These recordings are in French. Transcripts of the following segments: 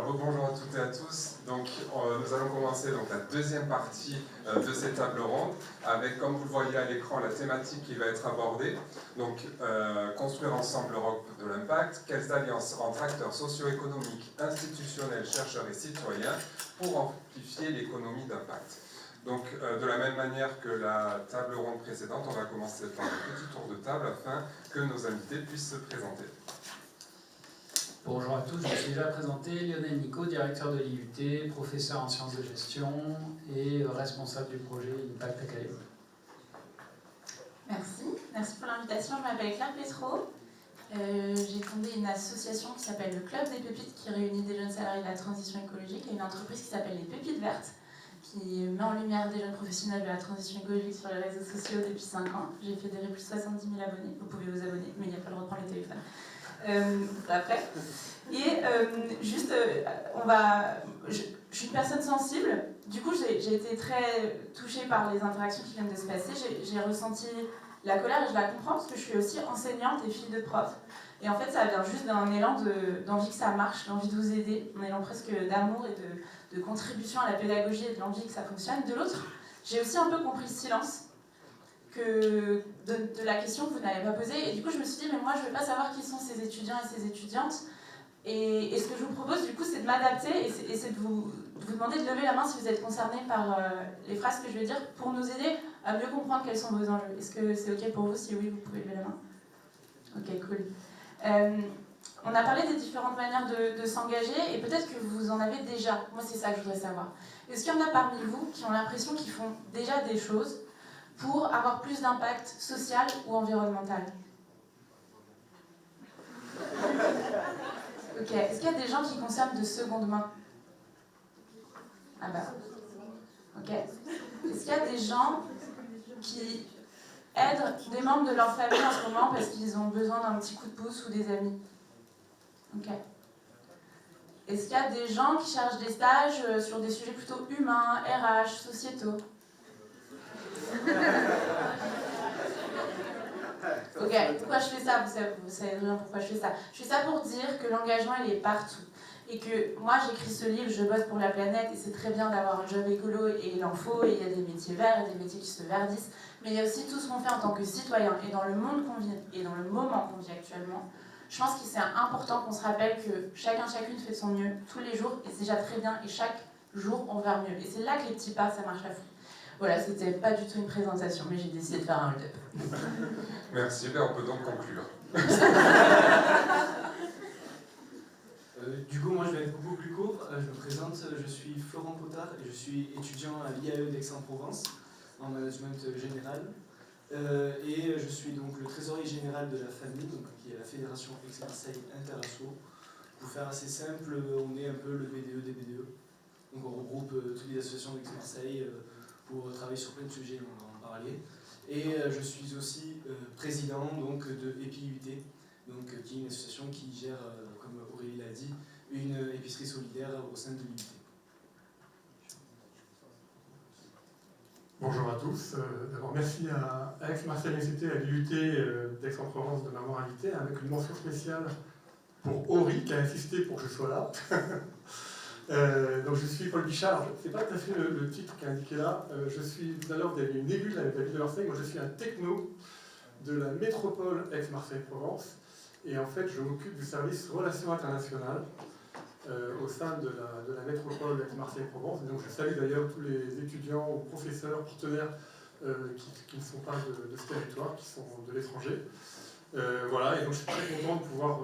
Rebonjour à toutes et à tous. Donc, nous allons commencer donc, la deuxième partie de cette table ronde avec, comme vous le voyez à l'écran, la thématique qui va être abordée. Donc, construire ensemble l'Europe de l'impact. Quelles alliances entre acteurs socio-économiques, institutionnels, chercheurs et citoyens pour amplifier l'économie d'impact. Donc, de la même manière que la table ronde précédente, on va commencer par un petit tour de table afin que nos invités puissent se présenter. Bonjour à tous, je me suis déjà présenté, Lionel Nico, directeur de l'IUT, professeur en sciences de gestion et responsable du projet Impact Academy. Merci pour l'invitation. Je m'appelle Claire Pétreau. J'ai fondé une association qui s'appelle le Club des Pépites qui réunit des jeunes salariés de la transition écologique et une entreprise qui s'appelle les Pépites Vertes qui met en lumière des jeunes professionnels de la transition écologique sur les réseaux sociaux depuis 5 ans. J'ai fédéré plus de 70 000 abonnés. Vous pouvez vous abonner, mais il n'y a pas le droit de prendre les téléphones. Après. Et je suis une personne sensible, du coup j'ai été très touchée par les interactions qui viennent de se passer, j'ai ressenti la colère et je la comprends parce que je suis aussi enseignante et fille de prof. Et en fait ça vient juste d'un élan d'envie que ça marche, d'envie de vous aider, un élan presque d'amour et de contribution à la pédagogie et de l'envie que ça fonctionne. De l'autre, j'ai aussi un peu compris le silence de la question que vous n'avez pas posée. Et du coup, je me suis dit, mais moi, je ne veux pas savoir qui sont ces étudiants et ces étudiantes. Et ce que je vous propose, du coup, c'est de m'adapter et c'est de vous demander de lever la main si vous êtes concerné par les phrases que je vais dire pour nous aider à mieux comprendre quels sont vos enjeux. Est-ce que c'est OK pour vous? Si oui, vous pouvez lever la main. OK, cool. On a parlé des différentes manières de s'engager et peut-être que vous en avez déjà. Moi, c'est ça que je voudrais savoir. Est-ce qu'il y en a parmi vous qui ont l'impression qu'ils font déjà des choses pour avoir plus d'impact social ou environnemental? Ok, est-ce qu'il y a des gens qui consomment de seconde main? Ah bah. Ok. Est-ce qu'il y a des gens qui aident des membres de leur famille en ce moment parce qu'ils ont besoin d'un petit coup de pouce ou des amis? Ok. Est-ce qu'il y a des gens qui cherchent des stages sur des sujets plutôt humains, RH, sociétaux? Ok, pourquoi je fais ça? Vous savez bien pourquoi je fais ça. Je fais ça pour dire que l'engagement, il est partout. Et que moi, j'écris ce livre, je bosse pour la planète, et c'est très bien d'avoir un job écolo, et il en faut, et il y a des métiers verts, et des métiers qui se verdissent. Mais il y a aussi tout ce qu'on fait en tant que citoyen, et dans le monde qu'on vit, et dans le moment qu'on vit actuellement. Je pense que c'est important qu'on se rappelle que chacun, chacune fait de son mieux tous les jours, et c'est déjà très bien, et chaque jour, on va mieux. Et c'est là que les petits pas, ça marche à fond. Voilà, c'était pas du tout une présentation, mais j'ai décidé de faire un hold-up. Merci, on peut donc conclure. Du coup, moi je vais être beaucoup plus court. Je me présente, je suis Florent Potard et je suis étudiant à l'IAE d'Aix-en-Provence en management général. Et je suis donc le trésorier général de la famille, donc, qui est la Fédération Aix-Marseille Interasso. Pour faire assez simple, on est un peu le BDE des BDE. Donc on regroupe toutes les associations d'Aix-Marseille pour travailler sur plein de sujets, on va en parler. Et je suis aussi président donc, de EPIUT, donc, qui est une association qui gère, comme Aurélie l'a dit, une épicerie solidaire au sein de l'UT. Bonjour à tous. D'abord, merci à Aix-Marseille Université, à l'IUT d'Aix-en-Provence de m'avoir invité, avec une mention spéciale pour Aurélie qui a insisté pour que je sois là. Donc je suis Paul Bichard, c'est pas tout à fait le titre qui est indiqué là. Je suis, tout à l'heure vous avez une nébule avec la ville de Marseille, moi je suis un techno de la métropole Aix-Marseille-Provence. Et en fait je m'occupe du service Relations internationales au sein de la métropole Aix-Marseille-Provence. Et donc je salue d'ailleurs tous les étudiants ou professeurs, partenaires qui ne sont pas de ce territoire, qui sont de l'étranger. Voilà, et donc je suis très content de pouvoir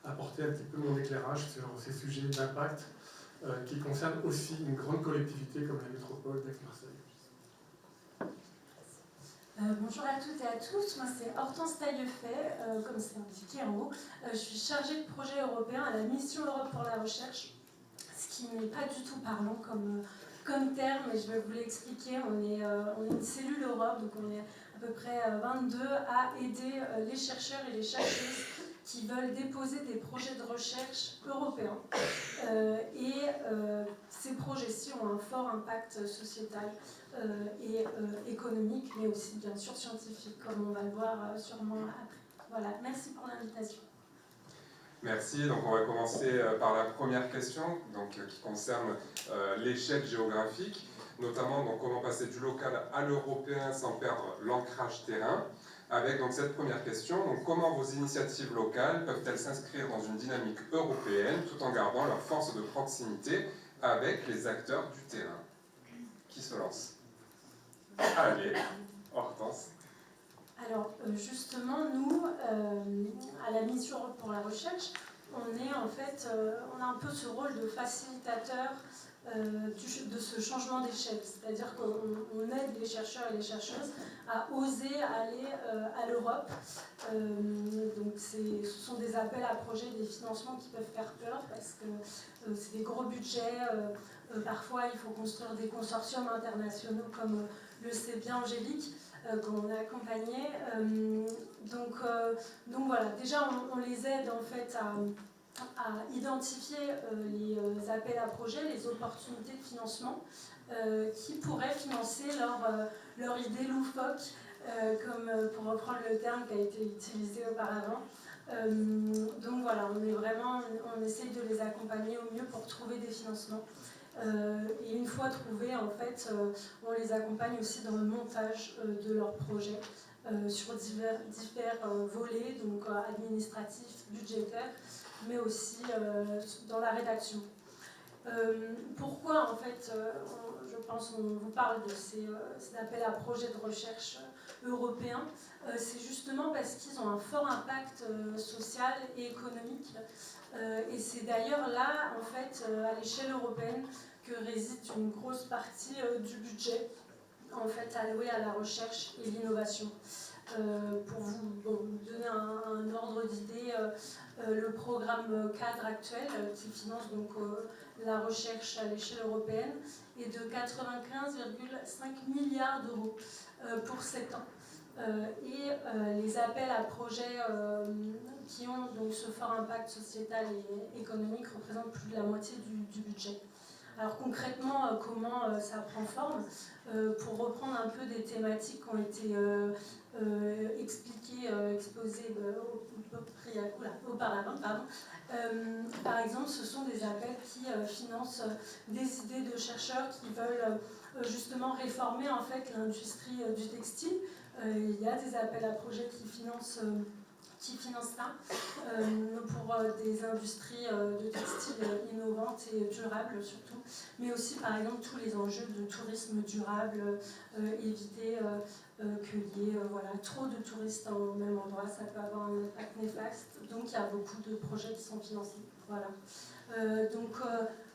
apporter un petit peu mon éclairage sur ces sujets d'impact qui concernent aussi une grande collectivité comme la métropole d'Aix-Marseille. Bonjour à toutes et à tous, moi c'est Hortense Taillefet, comme c'est indiqué en haut. Je suis chargée de projet européen à la Mission Europe pour la recherche, ce qui n'est pas du tout parlant comme terme, mais je vais vous l'expliquer. On est une cellule Europe, donc on est à peu près 22 à aider les chercheurs et les chercheuses qui veulent déposer des projets de recherche européens. Ces projets-ci ont un fort impact sociétal et économique, mais aussi bien sûr scientifique, comme on va le voir sûrement après. Voilà, merci pour l'invitation. Merci. Donc on va commencer par la première question qui concerne l'échelle géographique, notamment donc, comment passer du local à l'européen sans perdre l'ancrage terrain. Avec donc, cette première question, donc, comment vos initiatives locales peuvent-elles s'inscrire dans une dynamique européenne tout en gardant leur force de proximité avec les acteurs du terrain? Qui se lance? Allez, Hortense. Alors justement, nous, à la Mission Europe pour la recherche, on a un peu ce rôle de facilitateur de ce changement d'échelle. C'est-à-dire qu'on aide les chercheurs et les chercheuses à oser aller à l'Europe. Donc ce sont des appels à projets, des financements qui peuvent faire peur parce que c'est des gros budgets. Parfois, il faut construire des consortiums internationaux comme le sait bien Angélique, qu'on a accompagné. Donc voilà, déjà on les aide en fait à identifier les appels à projets, les opportunités de financement qui pourraient financer leur idée loufoque, comme pour reprendre le terme qui a été utilisé auparavant. Donc voilà, on essaye de les accompagner au mieux pour trouver des financements. Et une fois trouvés, en fait, on les accompagne aussi dans le montage de leurs projets sur divers volets, donc administratifs, budgétaires, mais aussi dans la rédaction. Pourquoi, en fait, je pense qu'on vous parle de ces appels à projets de recherche européens? C'est justement parce qu'ils ont un fort impact social et économique. Et c'est d'ailleurs là, en fait, à l'échelle européenne, que réside une grosse partie du budget en fait, alloué à la recherche et l'innovation. Pour vous donner un ordre d'idée, le programme cadre actuel qui finance donc la recherche à l'échelle européenne est de 95,5 milliards d'euros pour 7 ans. Et les appels à projets qui ont donc ce fort impact sociétal et économique représentent plus de la moitié du budget. Alors concrètement, comment ça prend forme? Pour reprendre un peu des thématiques qui ont été exposées auparavant, par exemple, ce sont des appels qui financent des idées de chercheurs qui veulent justement réformer en fait l'industrie du textile. Il y a des appels à projets qui financent ça pour des industries de textile innovantes et durables surtout, mais aussi par exemple tous les enjeux de tourisme durable, éviter qu'il y ait trop de touristes au même endroit, ça peut avoir un impact néfaste, donc il y a beaucoup de projets qui sont financés. Voilà.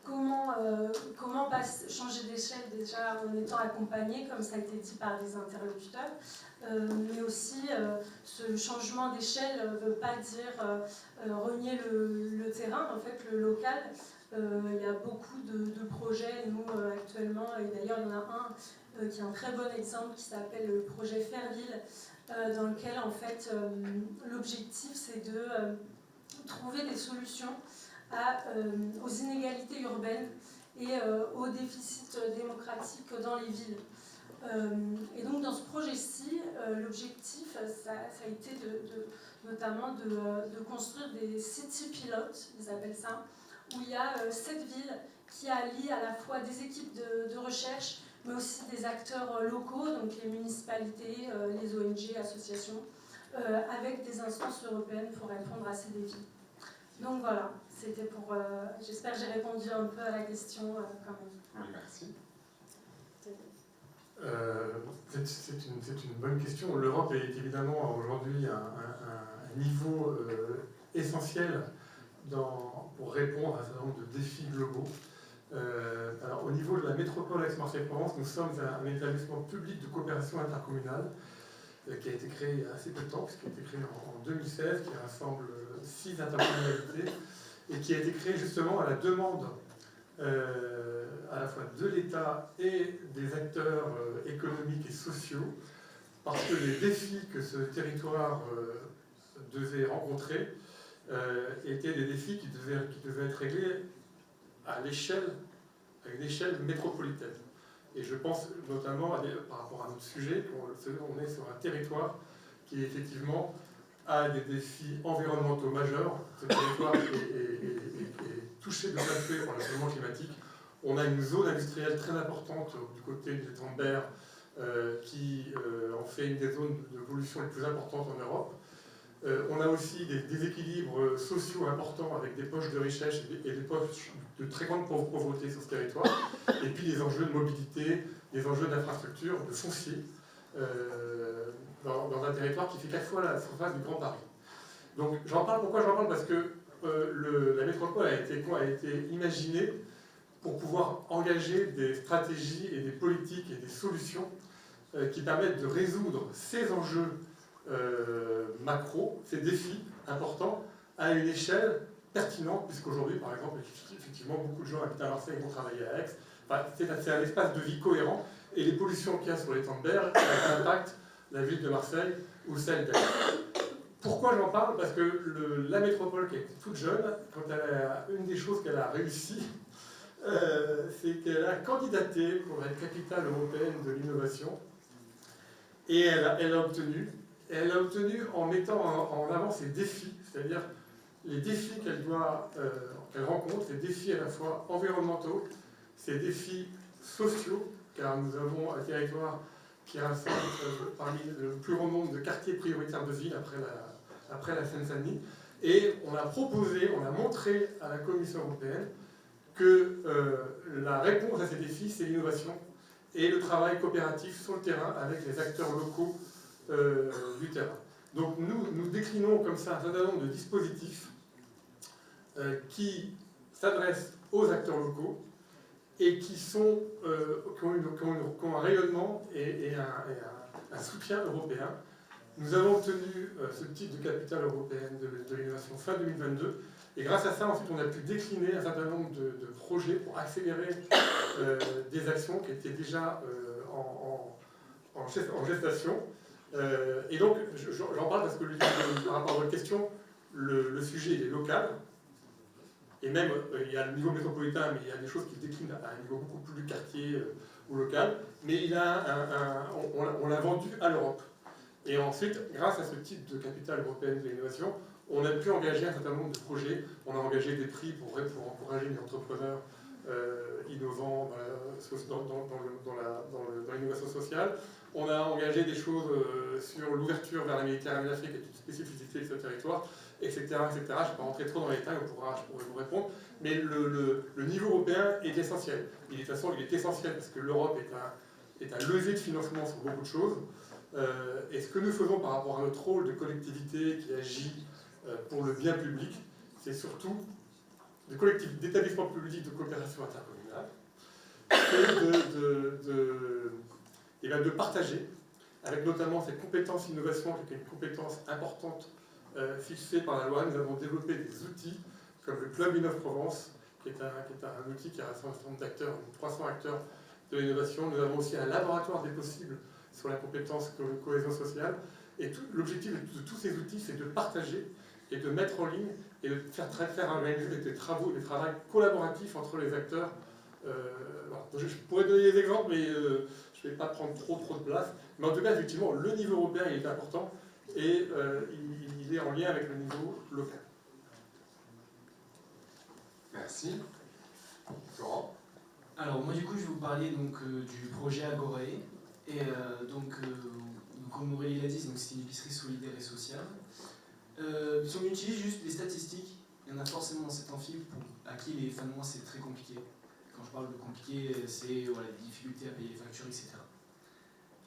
Comment changer d'échelle déjà en étant accompagné, comme ça a été dit par les interlocuteurs, mais aussi ce changement d'échelle ne veut pas dire renier le terrain, en fait le local. Il y a beaucoup de projets, nous actuellement, et d'ailleurs il y en a un qui est un très bon exemple qui s'appelle le projet Fairville, dans lequel en fait l'objectif c'est de trouver des solutions aux inégalités urbaines et au déficit démocratique dans les villes. Et donc dans ce projet-ci, l'objectif, ça a été notamment de construire des city pilotes, ils appellent ça, où il y a 7 villes qui allient à la fois des équipes de recherche, mais aussi des acteurs locaux, donc les municipalités, les ONG, associations, avec des instances européennes pour répondre à ces défis. Donc voilà, c'était pour... j'espère que j'ai répondu un peu à la question quand même. Oui, merci. C'est une bonne question. L'Europe est évidemment aujourd'hui un niveau essentiel pour répondre à un certain nombre de défis globaux. Alors, au niveau de la métropole Aix-Marseille-Provence, nous sommes un établissement public de coopération intercommunale qui a été créé il y a assez peu de temps, puisqu'il a été créé en 2016, qui rassemble 6 intercommunalités et qui a été créé justement à la demande à la fois de l'État et des acteurs économiques et sociaux, parce que les défis que ce territoire devait rencontrer étaient des défis qui devaient être réglés à une échelle métropolitaine. Et je pense notamment, par rapport à notre sujet, qu'on est sur un territoire qui est effectivement a des défis environnementaux majeurs. Ce territoire est touché de plein fouet par le changement climatique. On a une zone industrielle très importante du côté du Tambert qui en fait une des zones de pollution les plus importantes en Europe. On a aussi des déséquilibres sociaux importants avec des poches de richesse et des poches de très grande pauvreté sur ce territoire. Et puis des enjeux de mobilité, des enjeux d'infrastructure, de foncier, dans un territoire qui fait 4 fois la surface du Grand Paris. Donc j'en parle, pourquoi j'en parle? Parce que la métropole a été imaginée pour pouvoir engager des stratégies et des politiques et des solutions qui permettent de résoudre ces enjeux macro, ces défis importants, à une échelle pertinente, puisqu'aujourd'hui, par exemple, effectivement, beaucoup de gens habitent à Marseille et vont travailler à Aix. Enfin, c'est un espace de vie cohérent, et les pollutions qu'il y a sur les Tambert impactent la ville de Marseille ou celle d'Aix. Pourquoi j'en parle? Parce que la métropole, qui est toute jeune, une des choses qu'elle a réussi, c'est qu'elle a candidaté pour être capitale européenne de l'innovation, et elle a obtenu. Elle l'a obtenu en mettant en avant ses défis, c'est-à-dire les défis qu'elle rencontre, ces défis à la fois environnementaux, ces défis sociaux, car nous avons un territoire qui rassemble parmi le plus grand nombre de quartiers prioritaires de ville après la Seine-Saint-Denis. Et on a proposé, on a montré à la Commission européenne que la réponse à ces défis, c'est l'innovation et le travail coopératif sur le terrain avec les acteurs locaux du terrain. Donc nous déclinons comme ça un certain nombre de dispositifs qui s'adressent aux acteurs locaux et qui ont un rayonnement et un soutien européen. Nous avons obtenu ce type de capitale européenne de l'innovation fin 2022, et grâce à ça, ensuite, on a pu décliner un certain nombre de projets pour accélérer des actions qui étaient déjà en gestation. Et donc, j'en parle parce que par rapport à votre question, le sujet est local. Et même, il y a le niveau métropolitain, mais il y a des choses qui se déclinent à un niveau beaucoup plus quartier ou local. Mais on l'a vendu à l'Europe. Et ensuite, grâce à ce type de capitale européenne de l'innovation, on a pu engager un certain nombre de projets. On a engagé des prix pour encourager les entrepreneurs innovants dans l'innovation sociale. On a engagé des choses sur l'ouverture vers la Méditerranée et l'Afrique, qui est une spécificité de ce territoire, etc. etc. Je ne vais pas rentrer trop dans les détails, je pourrais vous répondre. Mais le niveau européen est essentiel. De toute façon, il est essentiel parce que l'Europe est un levier de financement sur beaucoup de choses. Et ce que nous faisons par rapport à notre rôle de collectivité qui agit pour le bien public, c'est surtout d'établissements publics de coopération intercommunale, c'est de partager, avec notamment cette compétence innovation, qui est une compétence importante fixée par la loi. Nous avons développé des outils comme le Club Innov-Provence, qui est un outil qui rassemble un certain nombre d'acteurs, 300 acteurs de l'innovation. Nous avons aussi un laboratoire des possibles sur la compétence cohésion sociale. Et l'objectif de tous ces outils, c'est de partager et de mettre en ligne et de faire organiser des travaux, des travaux collaboratifs entre les acteurs. Voilà. Je pourrais donner des exemples, mais je ne vais pas prendre trop de place. Mais en tout cas, effectivement, le niveau européen il est important et il est en lien avec le niveau local. Merci. Florent? Alors moi du coup je vais vous parler donc, du projet Agorae. Et comme Aurélie l'a dit, c'est une épicerie solidaire et sociale. Si on utilise juste les statistiques, il y en a forcément dans cet amphi à qui les fins de mois c'est très compliqué. Quand je parle de compliqué, c'est les difficultés à payer les factures, etc.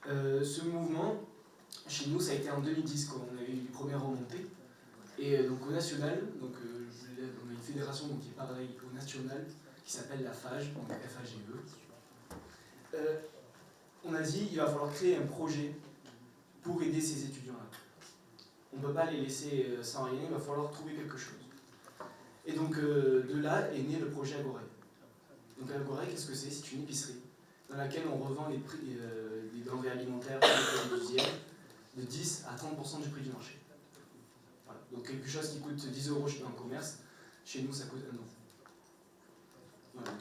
Ce mouvement, chez nous, ça a été en 2010 quand on a eu les premières remontées. Et donc au national, on a une fédération qui est pareil au national, qui s'appelle la FAGE, donc FAGE. On a dit qu'il va falloir créer un projet pour aider ces étudiants-là. On ne peut pas les laisser sans rien, il va falloir trouver quelque chose. Et donc de là est né le projet Agorae. Donc Agorae, qu'est-ce que c'est? C'est une épicerie dans laquelle on revend les denrées alimentaires de 10 à 30% du prix du marché. Voilà. Donc quelque chose qui coûte 10 € dans le commerce, chez nous ça coûte 1 €. Voilà.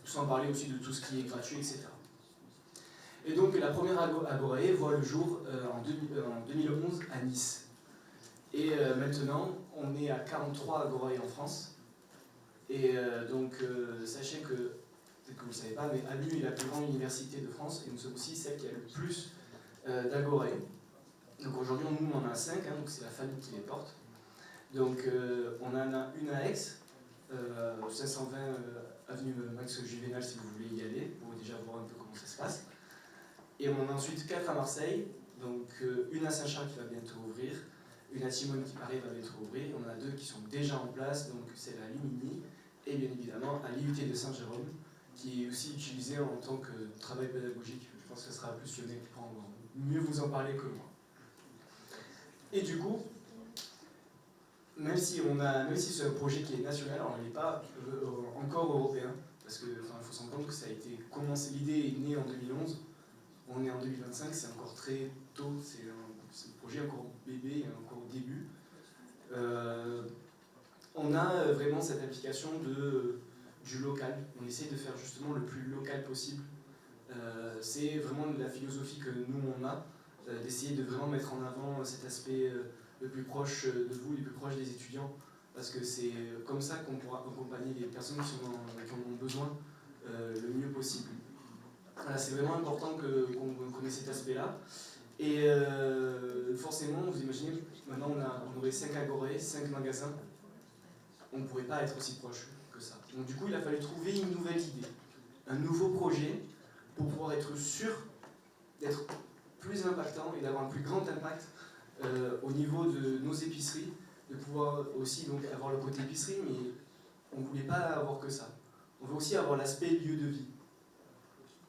Sans parler aussi de tout ce qui est gratuit, etc. Et donc la première Agorae voit le jour en 2011 à Nice. Et maintenant, on est à 43 agorae en France. Et donc, sachez que, peut-être que vous ne le savez pas, mais AMU est la plus grande université de France et nous sommes aussi celle qui a le plus d'agorae. Donc aujourd'hui, nous, on en a 5, hein, donc c'est la famille qui les porte. Donc on en a une à Aix, 520 avenue Max Juvénal si vous voulez y aller, pour déjà voir un peu comment ça se passe. Et on en a ensuite 4 à Marseille, donc une à Saint-Charles qui va bientôt ouvrir, une à Timone qui paraît va bientôt ouvrir, on en a 2 qui sont déjà en place, donc c'est la Lumini, et bien évidemment à l'IUT de Saint-Jérôme, qui est aussi utilisée en tant que travail pédagogique. Je pense que ce sera plus Lionel qui pourra mieux vous en parler que moi. Et du coup, même si c'est un projet qui est national, alors il n'est pas encore européen, parce qu'il faut s'en compte que ça a été commencé, l'idée est née en 2011, on est en 2025, c'est encore très tôt, c'est un projet encore bébé, encore au début. On a vraiment cette application du local, on essaie de faire justement le plus local possible. C'est vraiment la philosophie que nous on a, d'essayer de vraiment mettre en avant cet aspect le plus proche de vous, le plus proche des étudiants, parce que c'est comme ça qu'on pourra accompagner les personnes qui en ont besoin le mieux possible. Voilà, c'est vraiment important qu'on connaisse cet aspect-là. Et forcément, vous imaginez, maintenant on aurait 5 agorae, 5 magasins, on ne pourrait pas être aussi proche que ça. Donc du coup, il a fallu trouver une nouvelle idée, un nouveau projet, pour pouvoir être sûr d'être plus impactant et d'avoir un plus grand impact au niveau de nos épiceries, de pouvoir aussi donc avoir le côté épicerie, mais on ne voulait pas avoir que ça. On veut aussi avoir l'aspect lieu de vie.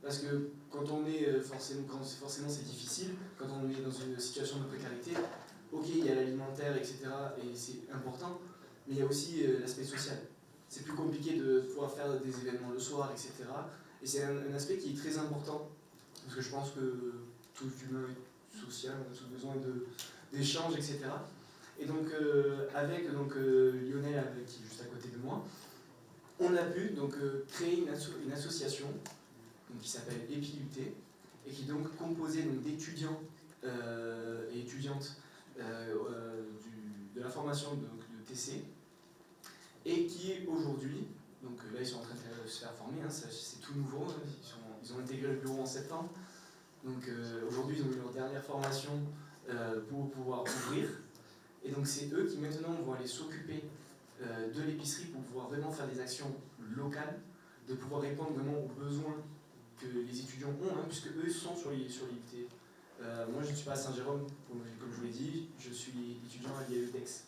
Parce que quand on est forcément c'est difficile, quand on est dans une situation de précarité, ok, il y a l'alimentaire, etc., et c'est important, mais il y a aussi l'aspect social. C'est plus compliqué de pouvoir faire des événements le soir, etc. Et c'est un aspect qui est très important, parce que je pense que tout humain est social, on a tous besoin d'échanges, etc. Et donc, avec Lionel, qui est juste à côté de moi, on a pu créer une association qui s'appelle EPIUT, et qui est donc composée d'étudiants et étudiantes de la formation de TC, et qui aujourd'hui, donc là ils sont en train de se faire former, hein, c'est tout nouveau, ils ont intégré le bureau en septembre, donc aujourd'hui ils ont eu leur dernière formation pour pouvoir ouvrir, et donc c'est eux qui maintenant vont aller s'occuper de l'épicerie pour pouvoir vraiment faire des actions locales, de pouvoir répondre vraiment aux besoins que les étudiants ont, hein, puisque eux sont sur l'IUT. Moi je ne suis pas à Saint-Jérôme, comme je vous l'ai dit, je suis étudiant à l'IAE d'Aix.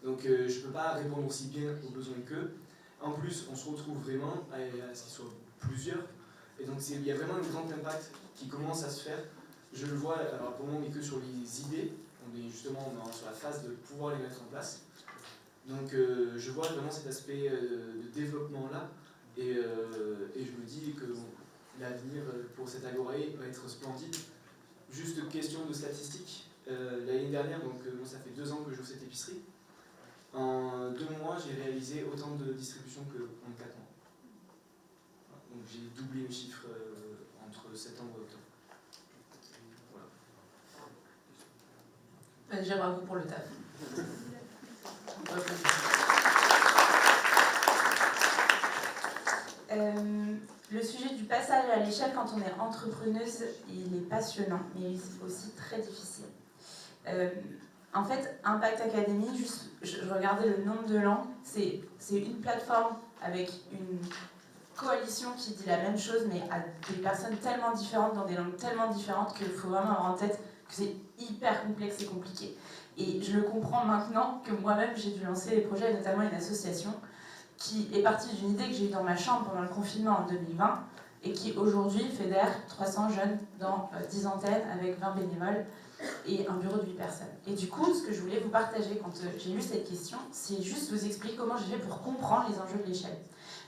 Donc je ne peux pas répondre aussi bien aux besoins qu'eux. En plus, on se retrouve vraiment à ce qu'ils soient plusieurs. Et donc il y a vraiment un grand impact qui commence à se faire. Je le vois, alors pour le moment on n'est que sur les idées, on est justement sur la phase de pouvoir les mettre en place. Donc je vois vraiment cet aspect de développement là, et je me dis que l'avenir pour cette agorae va être splendide. Juste question de statistiques, l'année dernière, donc moi ça fait 2 ans que j'ouvre cette épicerie. En 2 mois, j'ai réalisé autant de distributions qu'en 4 mois. Donc j'ai doublé mes chiffres entre septembre et octobre. Voilà. Déjà bravo pour le taf. Le sujet du passage à l'échelle quand on est entrepreneuse, il est passionnant, mais il est aussi très difficile. En fait, Impact Academy, juste, je regardais le nombre de langues, c'est une plateforme avec une coalition qui dit la même chose, mais à des personnes tellement différentes, dans des langues tellement différentes, qu'il faut vraiment avoir en tête que c'est hyper complexe et compliqué. Et je le comprends maintenant que moi-même, j'ai dû lancer des projets, notamment une association, qui est partie d'une idée que j'ai eue dans ma chambre pendant le confinement en 2020, et qui aujourd'hui fédère 300 jeunes dans 10 antennes avec 20 bénévoles et un bureau de 8 personnes. Et du coup, ce que je voulais vous partager quand j'ai lu cette question, c'est juste vous expliquer comment j'ai fait pour comprendre les enjeux de l'échelle.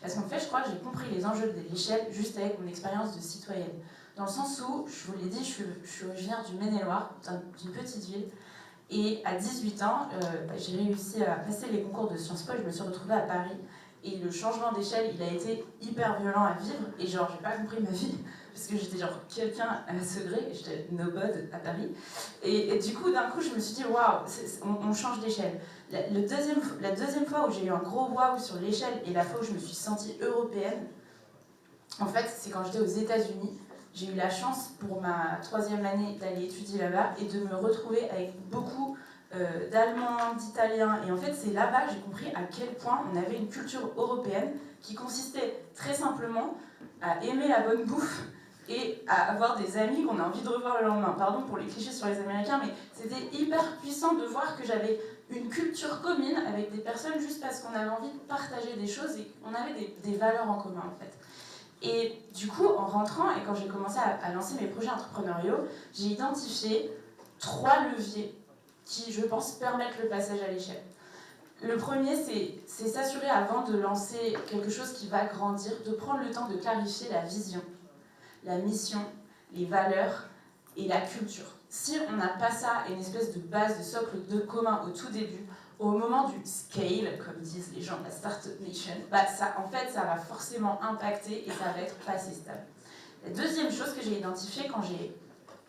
Parce qu'en fait, je crois que j'ai compris les enjeux de l'échelle juste avec mon expérience de citoyenne. Dans le sens où, je vous l'ai dit, je suis originaire du Maine-et-Loire, d'une petite ville, et à 18 ans, j'ai réussi à passer les concours de Sciences Po et je me suis retrouvée à Paris. Et le changement d'échelle, il a été hyper violent à vivre. Et genre, j'ai pas compris ma vie, parce que j'étais genre quelqu'un à Segré, j'étais nobody à Paris. Et du coup, d'un coup, je me suis dit, waouh, on change d'échelle. La deuxième fois où j'ai eu un gros waouh sur l'échelle, et la fois où je me suis sentie européenne, en fait, c'est quand j'étais aux États-Unis. J'ai eu la chance pour ma 3e année d'aller étudier là-bas et de me retrouver avec beaucoup d'Allemands, d'Italiens. Et en fait, c'est là-bas que j'ai compris à quel point on avait une culture européenne qui consistait très simplement à aimer la bonne bouffe et à avoir des amis qu'on a envie de revoir le lendemain. Pardon pour les clichés sur les Américains, mais c'était hyper puissant de voir que j'avais une culture commune avec des personnes juste parce qu'on avait envie de partager des choses et qu'on avait des valeurs en commun, en fait. Et du coup, en rentrant, et quand j'ai commencé à lancer mes projets entrepreneuriaux, j'ai identifié 3 leviers qui, je pense, permettent le passage à l'échelle. Le premier, c'est s'assurer avant de lancer quelque chose qui va grandir, de prendre le temps de clarifier la vision, la mission, les valeurs et la culture. Si on n'a pas ça et une espèce de base, de socle de commun au tout début, au moment du scale, comme disent les gens de la Startup Nation, en fait, ça va forcément impacter et ça va être pas assez stable. La deuxième chose que j'ai identifiée quand j'ai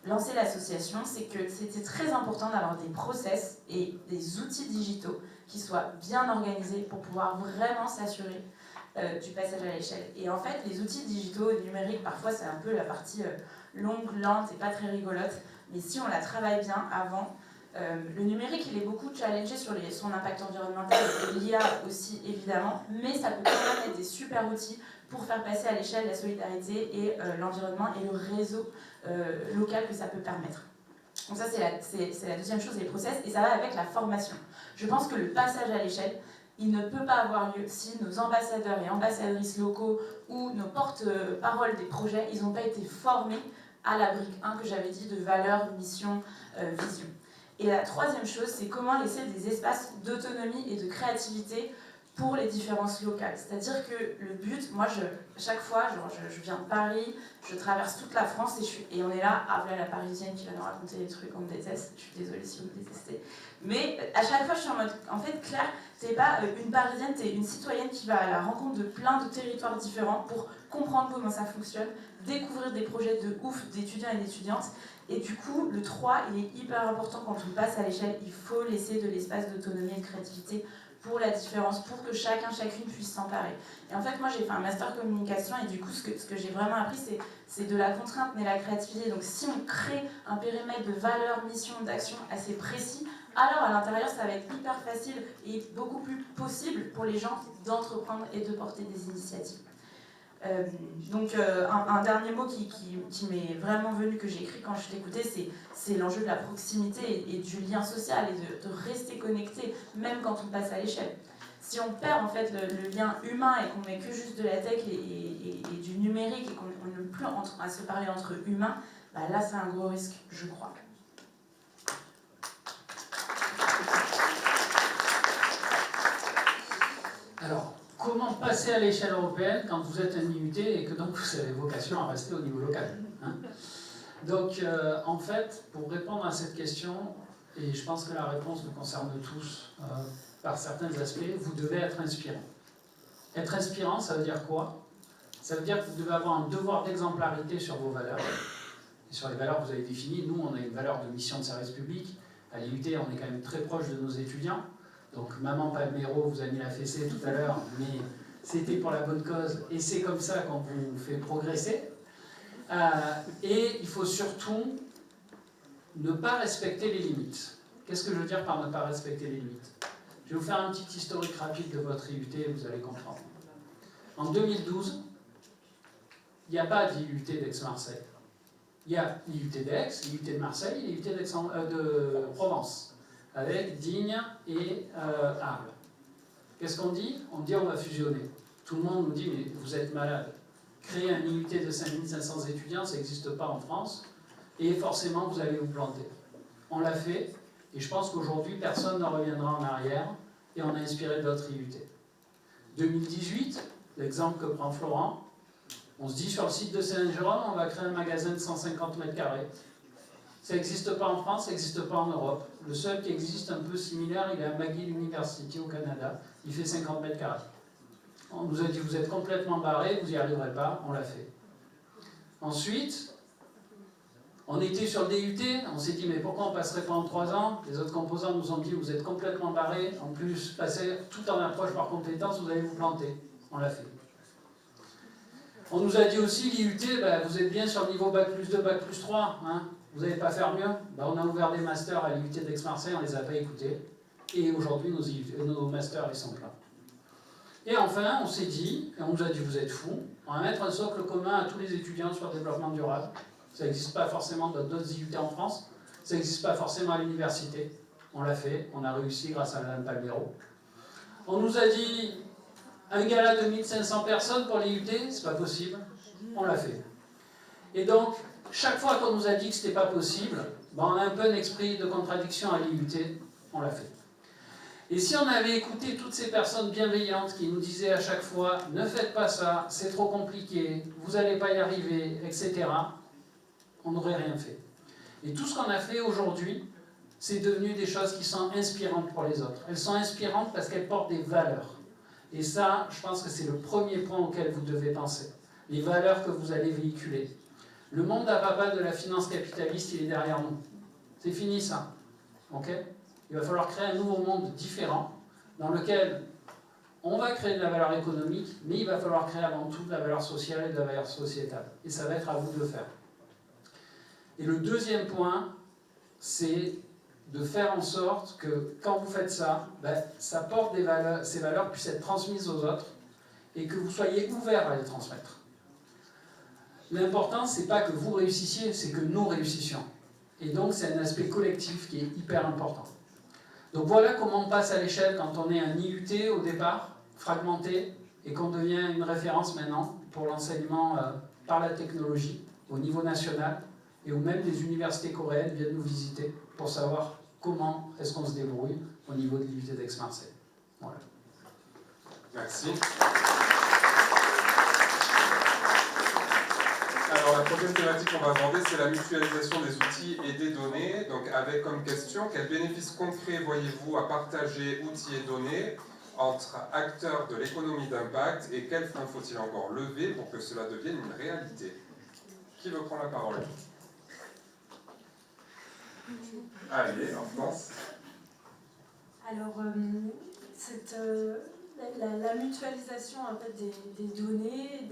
lancé l'association, c'est que c'était très important d'avoir des process et des outils digitaux qui soient bien organisés pour pouvoir vraiment s'assurer du passage à l'échelle. Et en fait, les outils digitaux et numériques, parfois, c'est un peu la partie longue, lente et pas très rigolote, mais si on la travaille bien avant, le numérique, il est beaucoup challengé sur son impact environnemental et l'IA aussi, évidemment, mais ça peut quand même être des super outils pour faire passer à l'échelle la solidarité et l'environnement et le réseau local que ça peut permettre. Donc ça, c'est la deuxième chose, les process, et ça va avec la formation. Je pense que le passage à l'échelle, il ne peut pas avoir lieu si nos ambassadeurs et ambassadrices locaux ou nos porte-paroles des projets, ils n'ont pas été formés à la brique 1 que j'avais dit de valeur, mission, vision. Et la troisième chose, c'est comment laisser des espaces d'autonomie et de créativité pour les différences locales. C'est-à-dire que le but, moi, chaque fois, je viens de Paris, je traverse toute la France et on est là, voilà la parisienne qui va nous raconter des trucs, on me déteste, je suis désolée si vous me détestez. Mais à chaque fois, je suis en mode, en fait, Claire, t'es pas une parisienne, t'es une citoyenne qui va à la rencontre de plein de territoires différents pour comprendre comment ça fonctionne, découvrir des projets de ouf d'étudiants et d'étudiantes. Et du coup, le 3, il est hyper important quand on passe à l'échelle, il faut laisser de l'espace d'autonomie et de créativité pour la différence, pour que chacune puisse s'emparer. Et en fait, moi, j'ai fait un master communication et du coup, ce que j'ai vraiment appris, c'est de la contrainte mais la créativité. Donc, si on crée un périmètre de valeur, mission, d'action assez précis, alors à l'intérieur, ça va être hyper facile et beaucoup plus possible pour les gens d'entreprendre et de porter des initiatives. Donc un dernier mot qui m'est vraiment venu, que j'ai écrit quand je t'écoutais, c'est l'enjeu de la proximité et du lien social et de rester connecté, même quand on passe à l'échelle. Si on perd en fait le lien humain et qu'on met que juste de la tech et du numérique et qu'on ne peut plus à se parler entre humains, là c'est un gros risque, je crois. Alors, comment passer à l'échelle européenne quand vous êtes un IUT et que donc vous avez vocation à rester au niveau local, hein? Donc, en fait, pour répondre à cette question, et je pense que la réponse nous concerne tous par certains aspects, vous devez être inspirant. Être inspirant, ça veut dire quoi? Ça veut dire que vous devez avoir un devoir d'exemplarité sur vos valeurs. Et sur les valeurs que vous avez définies, nous, on a une valeur de mission de service public. À l'IUT, on est quand même très proche de nos étudiants. Donc, Maman Palmero vous a mis la fessée tout à l'heure, mais c'était pour la bonne cause, et c'est comme ça qu'on vous fait progresser. Et il faut surtout ne pas respecter les limites. Qu'est-ce que je veux dire par ne pas respecter les limites? Je vais vous faire un petit historique rapide de votre IUT, vous allez comprendre. En 2012, il n'y a pas d'IUT d'Aix-Marseille. Il y a l'IUT d'Aix, l'IUT de Marseille et l'IUT de Provence, avec Digne et Arles. Qu'est-ce qu'on dit? On dit on va fusionner. Tout le monde nous dit mais vous êtes malade. Créer un IUT de 5500 étudiants, ça n'existe pas en France, et forcément vous allez vous planter. On l'a fait, et je pense qu'aujourd'hui personne ne reviendra en arrière, et on a inspiré d'autres IUT. 2018, l'exemple que prend Florent, on se dit sur le site de Saint-Jérôme, on va créer un magasin de 150 mètres carrés. Ça n'existe pas en France, ça n'existe pas en Europe. Le seul qui existe un peu similaire, il est à McGill University au Canada. Il fait 50 mètres carrés. On nous a dit vous êtes complètement barrés, vous n'y arriverez pas, on l'a fait. Ensuite, on était sur le DUT, on s'est dit mais pourquoi on passerait pas en 3 ans? Les autres composants nous ont dit vous êtes complètement barrés, en plus passez tout en approche par compétence, vous allez vous planter. On l'a fait. On nous a dit aussi l'IUT, vous êtes bien sur le niveau Bac plus 2, Bac plus 3, hein, vous n'allez pas faire mieux. On a ouvert des masters à l'IUT d'Aix-Marseille, on ne les a pas écoutés. Et aujourd'hui, nos masters, ils sont pleins. Et enfin, on s'est dit, et on nous a dit, vous êtes fous, on va mettre un socle commun à tous les étudiants sur le développement durable. Ça n'existe pas forcément dans d'autres IUT en France, ça n'existe pas forcément à l'université. On l'a fait, on a réussi grâce à Madame Palmero. On nous a dit, un gala de 1500 personnes pour l'IUT, c'est pas possible. On l'a fait. Et donc, chaque fois qu'on nous a dit que c'était pas possible, on a un peu un esprit de contradiction à l'IUT, on l'a fait. Et si on avait écouté toutes ces personnes bienveillantes qui nous disaient à chaque fois « ne faites pas ça, c'est trop compliqué, vous n'allez pas y arriver, etc. », on n'aurait rien fait. Et tout ce qu'on a fait aujourd'hui, c'est devenu des choses qui sont inspirantes pour les autres. Elles sont inspirantes parce qu'elles portent des valeurs. Et ça, je pense que c'est le premier point auquel vous devez penser. Les valeurs que vous allez véhiculer. Le monde à papa de la finance capitaliste, il est derrière nous. C'est fini ça. Ok ? Il va falloir créer un nouveau monde différent, dans lequel on va créer de la valeur économique, mais il va falloir créer avant tout de la valeur sociale et de la valeur sociétale. Et ça va être à vous de le faire. Et le deuxième point, c'est de faire en sorte que quand vous faites ça, ça porte des valeurs, ces valeurs puissent être transmises aux autres et que vous soyez ouverts à les transmettre. L'important, c'est pas que vous réussissiez, c'est que nous réussissions. Et donc, c'est un aspect collectif qui est hyper important. Donc voilà comment on passe à l'échelle quand on est un IUT au départ, fragmenté, et qu'on devient une référence maintenant pour l'enseignement par la technologie au niveau national, et où même des universités coréennes viennent nous visiter pour savoir comment est-ce qu'on se débrouille au niveau de l'IUT d'Aix-Marseille. Voilà. Merci. Alors la prochaine thématique qu'on va aborder, c'est la mutualisation des outils et des données. Donc avec comme question, quels bénéfices concrets voyez-vous à partager outils et données entre acteurs de l'économie d'impact et quels freins faut-il encore lever pour que cela devienne une réalité? Qui veut prendre la parole? Allez, en France. Alors, la mutualisation en fait, des données,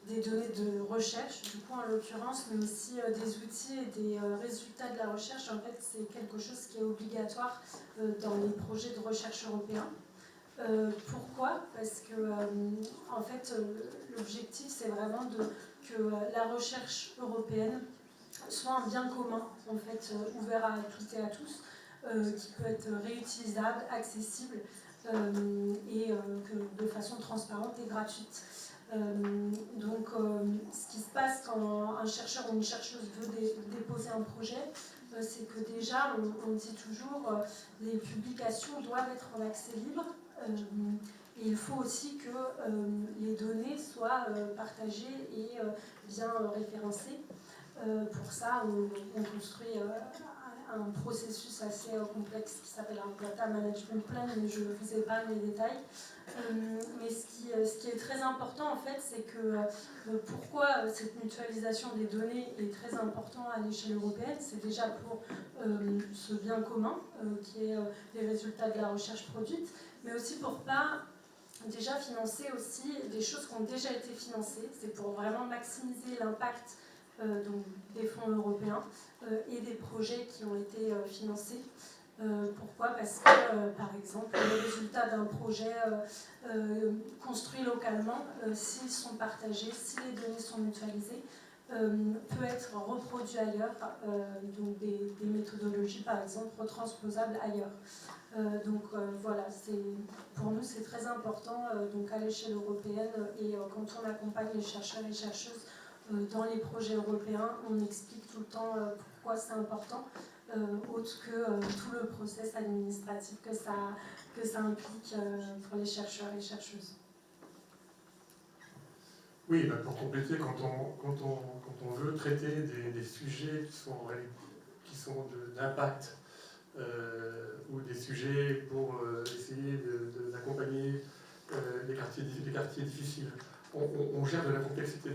des données de recherche, du coup en l'occurrence, mais aussi des outils et des résultats de la recherche, en fait, c'est quelque chose qui est obligatoire dans les projets de recherche européens. Pourquoi? Parce que en fait, l'objectif, c'est vraiment que la recherche européenne soit un bien commun, en fait, ouvert à toutes et à tous, qui peut être réutilisable, accessible et de façon transparente et gratuite. Donc, ce qui se passe quand un chercheur ou une chercheuse veut déposer un projet, c'est que déjà, on dit toujours les publications doivent être en accès libre. Et il faut aussi que les données soient partagées et bien référencées. Pour ça, on construit un processus assez complexe qui s'appelle un data management plan, mais je ne vous épargne les détails. Mais ce qui est très important, en fait, c'est que pourquoi cette mutualisation des données est très importante à l'échelle européenne, c'est déjà pour ce bien commun, qui est les résultats de la recherche produite, mais aussi pour pas déjà financer aussi des choses qui ont déjà été financées. C'est pour vraiment maximiser l'impact donc des fonds européens et des projets qui ont été financés. Pourquoi? Parce que, par exemple, les résultats d'un projet construit localement, s'ils sont partagés, si les données sont mutualisées, peut être reproduit ailleurs, donc des méthodologies, par exemple, retransposables ailleurs. Donc voilà, pour nous c'est très important donc à l'échelle européenne et quand on accompagne les chercheurs et les chercheuses dans les projets européens, on explique tout le temps pourquoi c'est important, autre que tout le process administratif que ça implique pour les chercheurs et les chercheuses. Oui, pour compléter, quand on veut traiter des sujets qui sont d'impact ou des sujets pour essayer d'accompagner les quartiers difficiles. On gère de la complexité.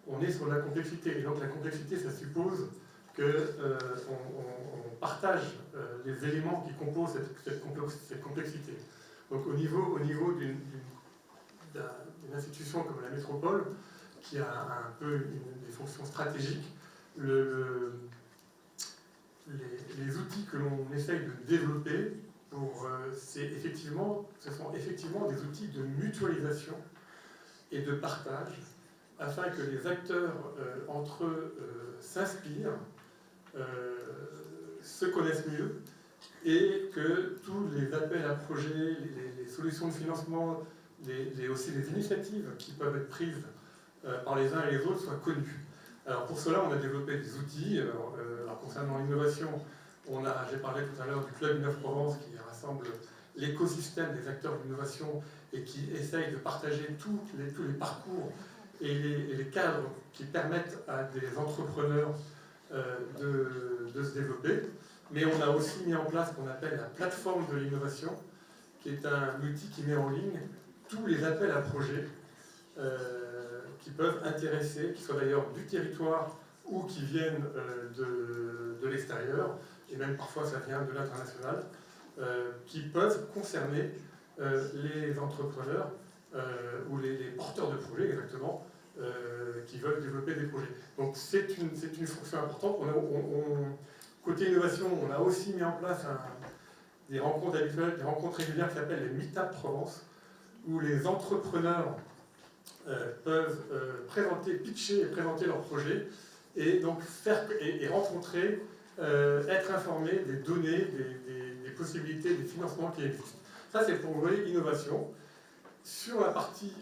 On est sur la complexité. Et donc la complexité, ça suppose qu'on partage les éléments qui composent cette complexité. Donc au niveau d'une institution comme la métropole, qui a un peu des fonctions stratégiques, les outils que l'on essaye de développer, ce sont effectivement des outils de mutualisation et de partage, afin que les acteurs entre eux s'inspirent, se connaissent mieux, et que tous les appels à projets, les solutions de financement, aussi les initiatives qui peuvent être prises par les uns et les autres soient connues. Alors pour cela, on a développé des outils. Alors concernant l'innovation, j'ai parlé tout à l'heure du Club Innov Provence qui rassemble l'écosystème des acteurs de l'innovation et qui essaye de partager tous les parcours et les cadres qui permettent à des entrepreneurs de se développer. Mais on a aussi mis en place ce qu'on appelle la plateforme de l'innovation, qui est un outil qui met en ligne tous les appels à projets qui peuvent intéresser, qui soient d'ailleurs du territoire ou qui viennent de l'extérieur, et même parfois ça vient de l'international, qui peuvent concerner les entrepreneurs ou les porteurs de projets exactement, qui veulent développer des projets. Donc c'est une fonction importante. Côté innovation, on a aussi mis en place des rencontres habituelles, des rencontres régulières qui s'appellent les Meetup Provence, où les entrepreneurs peuvent pitcher et présenter leurs projets, et donc rencontrer, être informés des données, des possibilités, des financements qui existent. Ça, c'est pour le volet innovation. Sur la partie,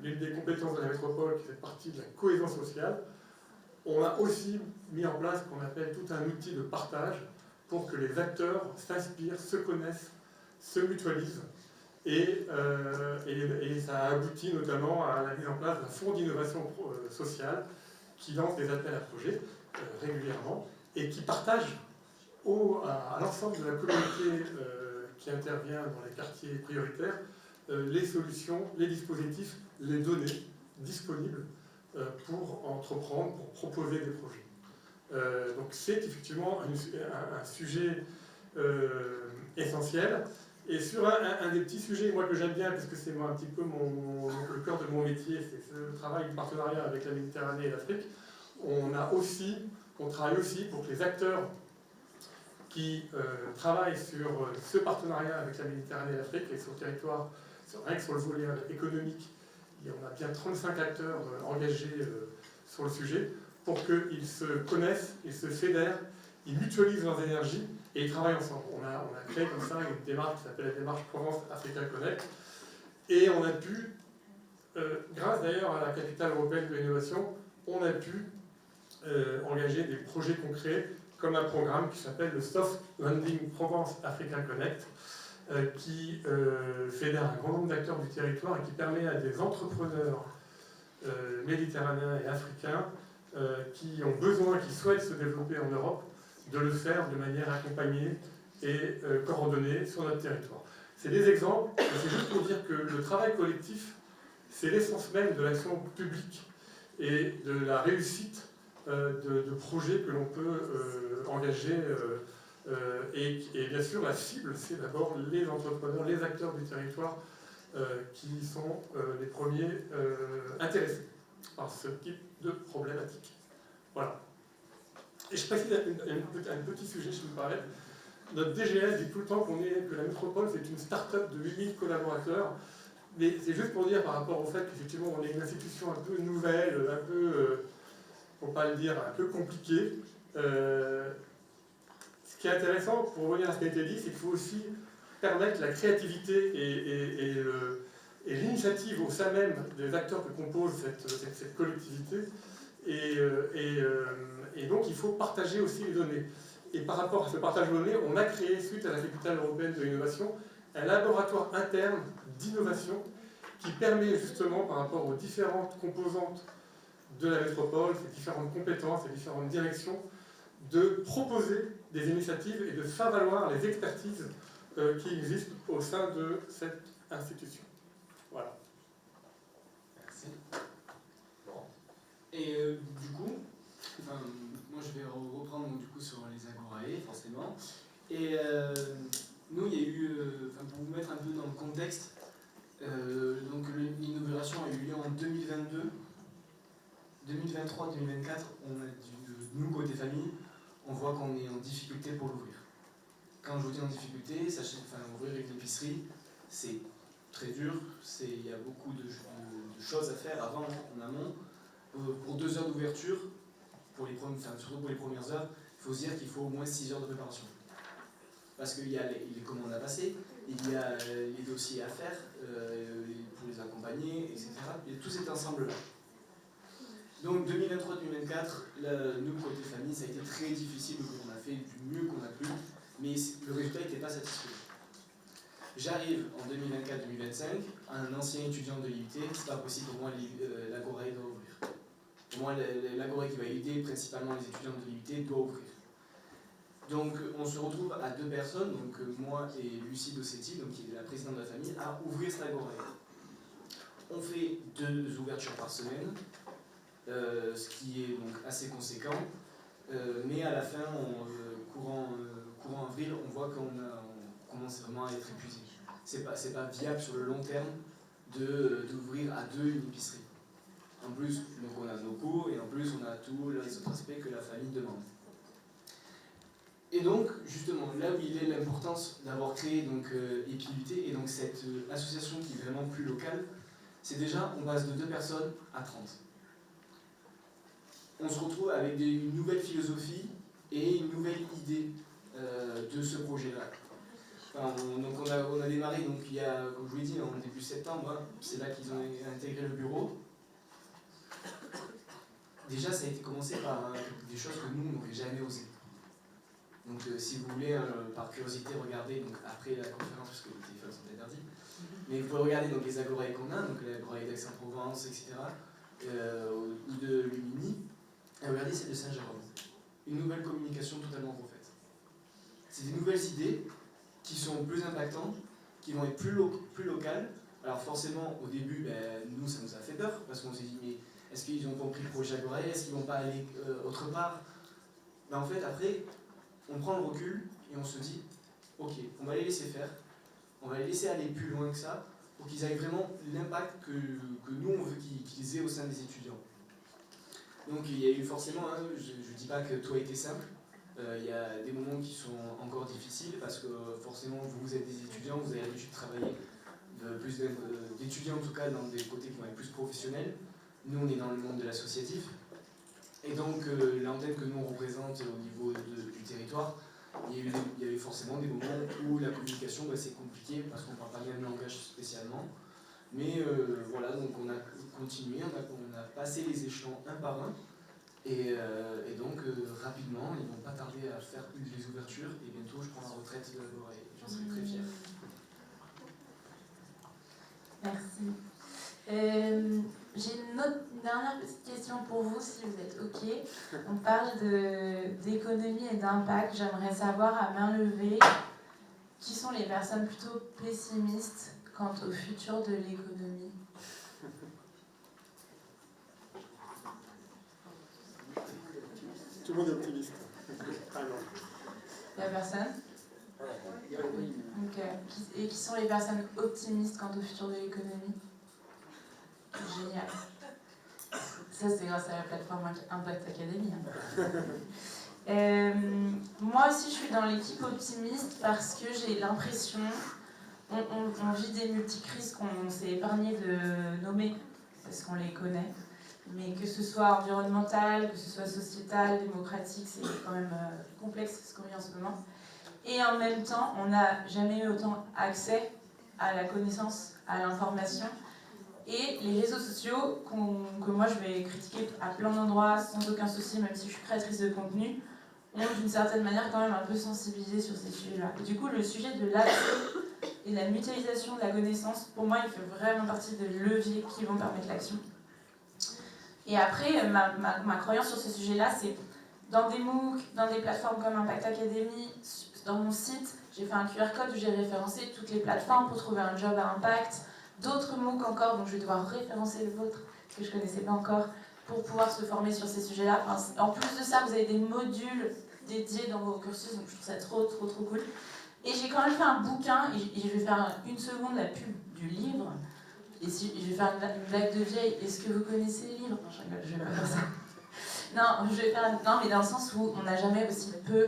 l'une des compétences de la métropole, qui fait partie de la cohésion sociale, on a aussi mis en place ce qu'on appelle tout un outil de partage pour que les acteurs s'inspirent, se connaissent, se mutualisent. Et ça a abouti notamment à la mise en place d'un fonds d'innovation sociale qui lance des appels à projets régulièrement et qui partage à l'ensemble de la communauté qui intervient dans les quartiers prioritaires les solutions, les dispositifs, les données disponibles pour entreprendre, pour proposer des projets. Donc c'est effectivement un sujet essentiel. Et sur un des petits sujets, moi, que j'aime bien, puisque c'est un petit peu le cœur de mon métier, c'est le travail du partenariat avec la Méditerranée et l'Afrique, on travaille aussi pour que les acteurs qui travaillent sur ce partenariat avec la Méditerranée et l'Afrique, et sur le territoire, rien que sur le volet économique, on a bien 35 acteurs engagés sur le sujet, pour qu'ils se connaissent, ils se fédèrent, ils mutualisent leurs énergies, et ils travaillent ensemble. On a créé comme ça une démarche qui s'appelle la démarche Provence Africa Connect. Et on a pu, grâce d'ailleurs à la capitale européenne de l'innovation, on a pu engager des projets concrets comme un programme qui s'appelle le Soft Landing Provence Africa Connect, qui fédère un grand nombre d'acteurs du territoire et qui permet à des entrepreneurs méditerranéens et africains qui ont besoin, qui souhaitent se développer en Europe, de le faire de manière accompagnée et coordonnée sur notre territoire. C'est des exemples, mais c'est juste pour dire que le travail collectif, c'est l'essence même de l'action publique et de la réussite de projets que l'on peut engager. Et bien sûr, la cible, c'est d'abord les entrepreneurs, les acteurs du territoire qui sont les premiers intéressés par ce type de problématique. Voilà. Et je précise un petit sujet, si vous me permettez. Notre DGS dit tout le temps que la métropole, c'est une start-up de 8000 collaborateurs. Mais c'est juste pour dire par rapport au fait qu'effectivement, on est une institution un peu nouvelle, un peu, pour ne pas le dire, un peu compliquée. Ce qui est intéressant, pour revenir à ce qui a été dit, c'est qu'il faut aussi permettre la créativité et l'initiative au sein même des acteurs que compose cette collectivité. Et donc, il faut partager aussi les données. Et par rapport à ce partage de données, on a créé, suite à la capitale européenne de l'innovation, un laboratoire interne d'innovation qui permet justement, par rapport aux différentes composantes de la métropole, ces différentes compétences, ces différentes directions, de proposer des initiatives et de faire valoir les expertises qui existent au sein de cette institution. Voilà. Merci. Bon. Et du coup, moi je vais reprendre donc, du coup sur les agorae forcément. Et nous il y a eu, pour vous mettre un peu dans le contexte, donc l'inauguration a eu lieu en 2022. 2023-2024, nous côté famille, on voit qu'on est en difficulté pour l'ouvrir. Quand je vous dis en difficulté, sachez ouvrir une épicerie, c'est très dur, il y a beaucoup de choses à faire avant, en amont. Pour 2 heures d'ouverture, surtout pour les premières heures, il faut se dire qu'il faut au moins 6 heures de préparation. Parce qu'il y a les commandes à passer, il y a les dossiers à faire pour les accompagner, etc. Et tout cet ensemble-là. Donc 2023-2024, nous, côté famille, ça a été très difficile, on a fait du mieux qu'on a pu, mais le résultat n'était pas satisfaisant. J'arrive en 2024-2025, un ancien étudiant de l'IUT, c'est pas possible pour moi, l'agorae doit ouvrir. Pour moi, l'agorae qui va aider principalement les étudiants de l'IUT doit ouvrir. Donc on se retrouve à 2 personnes, donc moi et Lucie Dossetti, donc qui est la présidente de la famille, à ouvrir cette agorae. On fait 2 ouvertures par semaine, ce qui est donc assez conséquent, mais à la fin, courant avril, on voit qu'on commence vraiment à être épuisé. C'est pas viable sur le long terme d'ouvrir à 2 une épicerie. En plus, donc on a nos cours et en plus on a tous les autres aspects que la famille demande. Et donc, justement, là où il est l'importance d'avoir créé donc, Epilité et donc cette association qui est vraiment plus locale, c'est déjà, on passe de 2 personnes à 30. On se retrouve avec une nouvelle philosophie et une nouvelle idée de ce projet-là. Donc on a démarré, donc il y a, comme je vous l'ai dit, en début septembre, hein, c'est là qu'ils ont intégré le bureau. Déjà, ça a été commencé par des choses que nous, on n'aurait jamais osé. Donc si vous voulez, par curiosité, regardez donc, après la conférence, parce que les téléphones sont interdits, mais vous pouvez regarder donc, les agorae qu'on a, donc l'agorae d'Aix-en-Provence, etc., ou de Lumini, et regardez celle de Saint-Jérôme. Une nouvelle communication totalement refaite. C'est des nouvelles idées qui sont plus impactantes, qui vont être plus locales. Alors forcément, au début, nous, ça nous a fait peur, parce qu'on s'est dit, mais est-ce qu'ils ont compris le projet agorae? Est-ce qu'ils ne vont pas aller autre part? En fait, après, on prend le recul et on se dit, ok, on va les laisser faire, on va les laisser aller plus loin que ça, pour qu'ils aient vraiment l'impact que nous, on veut qu'ils aient au sein des étudiants. Donc il y a eu forcément, hein, je ne dis pas que tout a été simple, il y a des moments qui sont encore difficiles parce que forcément vous êtes des étudiants, vous avez l'habitude de travailler, d'étudiants en tout cas dans des côtés qui vont être plus professionnels. Nous on est dans le monde de l'associatif et donc l'antenne que nous on représente au niveau du territoire, il y a eu forcément des moments où la communication c'est compliqué parce qu'on ne parle pas le même langage spécialement. Mais voilà, donc on a continué, on a passé les échelons un par un, et donc rapidement, ils ne vont pas tarder à faire les ouvertures, et bientôt je prends la retraite de l'agorae, j'en serai très fier. Merci. J'ai une dernière petite question pour vous, si vous êtes OK. On parle d'économie et d'impact. J'aimerais savoir, à main levée, qui sont les personnes plutôt pessimistes quant au futur de l'économie? Tout le monde est optimiste. Ah non. Il n'y a personne? Okay. Et qui sont les personnes optimistes quant au futur de l'économie? Génial. Ça, c'est grâce à la plateforme Impact Academy. Moi aussi, je suis dans l'équipe optimiste parce que j'ai l'impression, on vit des multicrises qu'on s'est épargné de nommer, parce qu'on les connaît, mais que ce soit environnemental, que ce soit sociétal, démocratique, c'est quand même complexe ce qu'on vit en ce moment. Et en même temps, on n'a jamais eu autant accès à la connaissance, à l'information. Et les réseaux sociaux, que moi je vais critiquer à plein d'endroits sans aucun souci, même si je suis créatrice de contenu, ont d'une certaine manière quand même un peu sensibilisé sur ces sujets-là. Et du coup, le sujet de l'accès et de la mutualisation de la connaissance, pour moi, il fait vraiment partie des leviers qui vont permettre l'action. Et après, ma croyance sur ce sujet-là, c'est dans des MOOC, dans des plateformes comme Impact Academy, dans mon site, j'ai fait un QR code où j'ai référencé toutes les plateformes pour trouver un job à impact, d'autres MOOC encore, donc je vais devoir référencer le vôtre, que je ne connaissais pas encore, pour pouvoir se former sur ces sujets-là. Enfin, en plus de ça, vous avez des modules dédiés dans vos cursus, donc je trouve ça trop cool. Et j'ai quand même fait un bouquin, et je vais faire une seconde la pub du livre, et si, je vais faire une blague de vieille. Est-ce que vous connaissez les livres? Non, je rigole, je vais pas faire ça. Non, je vais faire, non, mais dans le sens où on n'a jamais aussi peu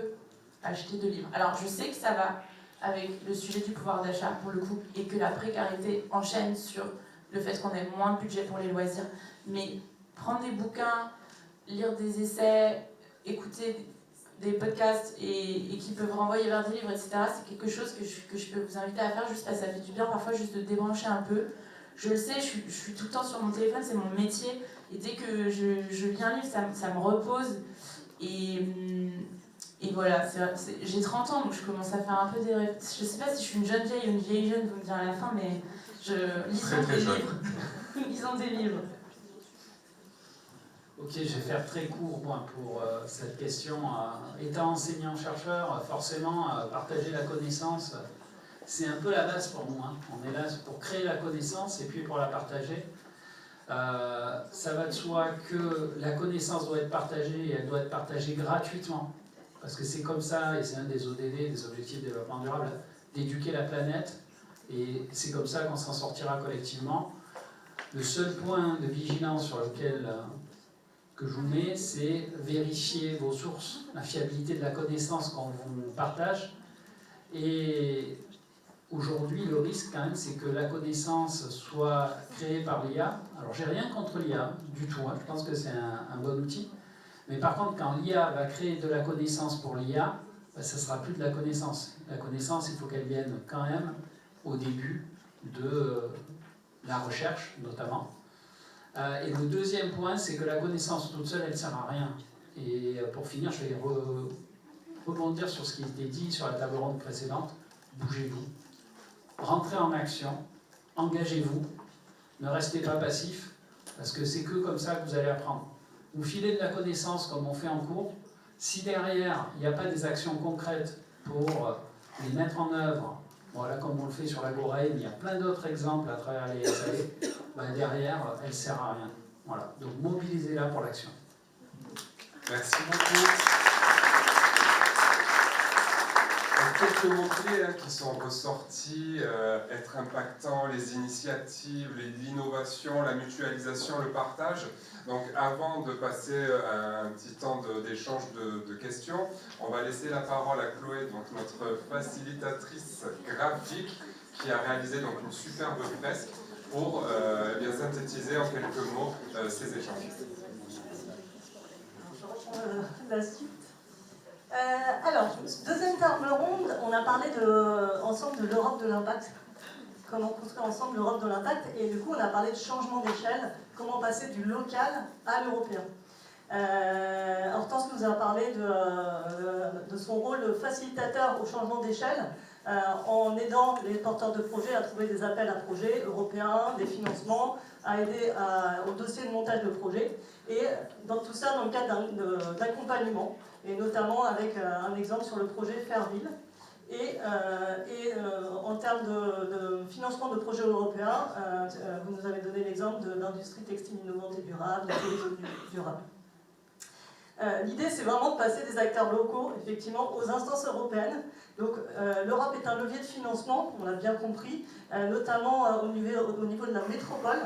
acheté de livres. Alors je sais que ça va avec le sujet du pouvoir d'achat pour le coup, et que la précarité enchaîne sur le fait qu'on ait moins de budget pour les loisirs, mais prendre des bouquins, lire des essais, écouter des podcasts et qui peuvent renvoyer vers des livres, etc., c'est quelque chose que je peux vous inviter à faire juste parce que ça fait du bien parfois juste de débrancher un peu. Je le sais, je suis tout le temps sur mon téléphone, c'est mon métier, et dès que je lis un livre, ça me repose. Et voilà, j'ai 30 ans, donc je commence à faire un peu des rêves. Je sais pas si je suis une jeune vieille ou une vieille jeune, vous me direz à la fin, mais lisons des livres. Lisons des livres. Ok, je vais faire très court pour cette question. Étant enseignant-chercheur, forcément, partager la connaissance, c'est un peu la base pour nous. Hein. On est là pour créer la connaissance et puis pour la partager. Ça va de soi que la connaissance doit être partagée et elle doit être partagée gratuitement. Parce que c'est comme ça, et c'est un des ODD, des objectifs de développement durable, d'éduquer la planète. Et c'est comme ça qu'on s'en sortira collectivement. Le seul point de vigilance sur lequel que je vous mets, c'est vérifier vos sources, la fiabilité de la connaissance qu'on vous partage. Et aujourd'hui, le risque quand même, c'est que la connaissance soit créée par l'IA. Alors j'ai rien contre l'IA du tout, hein. Je pense que c'est un bon outil. Mais par contre, quand l'IA va créer de la connaissance pour l'IA, ben, ça ne sera plus de la connaissance. La connaissance, il faut qu'elle vienne quand même au début de la recherche, notamment. Et le deuxième point, c'est que la connaissance toute seule, elle ne sert à rien. Et pour finir, je vais rebondir sur ce qui a été dit sur la table ronde précédente. Bougez-vous, rentrez en action, engagez-vous, ne restez pas passif, parce que c'est que comme ça que vous allez apprendre. Vous filez de la connaissance comme on fait en cours. Si derrière, il n'y a pas des actions concrètes pour les mettre en œuvre, voilà, comme on le fait sur l'Agora, mais il y a plein d'autres exemples à travers les SAE, ben derrière, elle ne sert à rien. Voilà. Donc mobilisez-la pour l'action. Merci beaucoup. Quelques mots-clés qui sont ressortis, être impactant, les initiatives, l'innovation, la mutualisation, le partage. Donc avant de passer à un petit temps d'échange de questions, on va laisser la parole à Chloé, donc notre facilitatrice graphique, qui a réalisé donc une superbe fresque pour bien synthétiser en quelques mots ces échanges. Je reprends la suite. Alors, deuxième table ronde, on a parlé ensemble de l'Europe de l'impact. Comment construire ensemble l'Europe de l'impact. Et du coup, on a parlé de changement d'échelle, comment passer du local à l'européen. Hortense nous a parlé de son rôle de facilitateur au changement d'échelle, en aidant les porteurs de projets à trouver des appels à projets européens, des financements, à aider au dossier de montage de projet. Et dans tout ça, dans le cadre d'accompagnement, et notamment avec un exemple sur le projet Fairville. Et en termes de financement de projets européens, vous nous avez donné l'exemple d'industrie textile innovante et durable, de téléphone durable. L'idée, c'est vraiment de passer des acteurs locaux, effectivement, aux instances européennes. Donc, l'Europe est un levier de financement, on l'a bien compris, notamment au niveau de la métropole,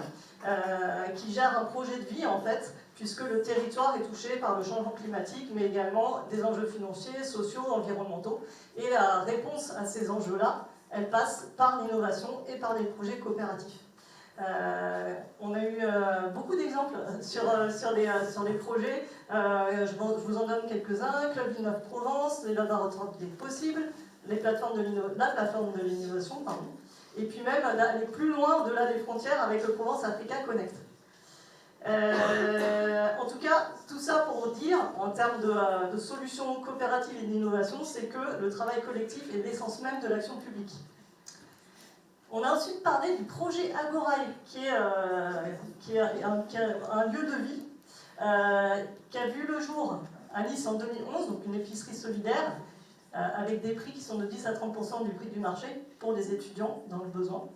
qui gère un projet de vie, en fait, puisque le territoire est touché par le changement climatique, mais également des enjeux financiers, sociaux, environnementaux. Et la réponse à ces enjeux-là, elle passe par l'innovation et par des projets coopératifs. On a eu beaucoup d'exemples sur les projets. Je vous en donne quelques-uns. Club Innov-Provence, les laboratoires des possibles, la plateforme de l'innovation, pardon. Et puis même aller plus loin au-delà des frontières avec le Provence Africa Connect. En tout cas, tout ça pour dire, en termes de solutions coopératives et d'innovation, c'est que le travail collectif est l'essence même de l'action publique. On a ensuite parlé du projet Agorae, qui est un lieu de vie, qui a vu le jour à Nice en 2011, donc une épicerie solidaire, avec des prix qui sont de 10 à 30% du prix du marché pour les étudiants dans le besoin.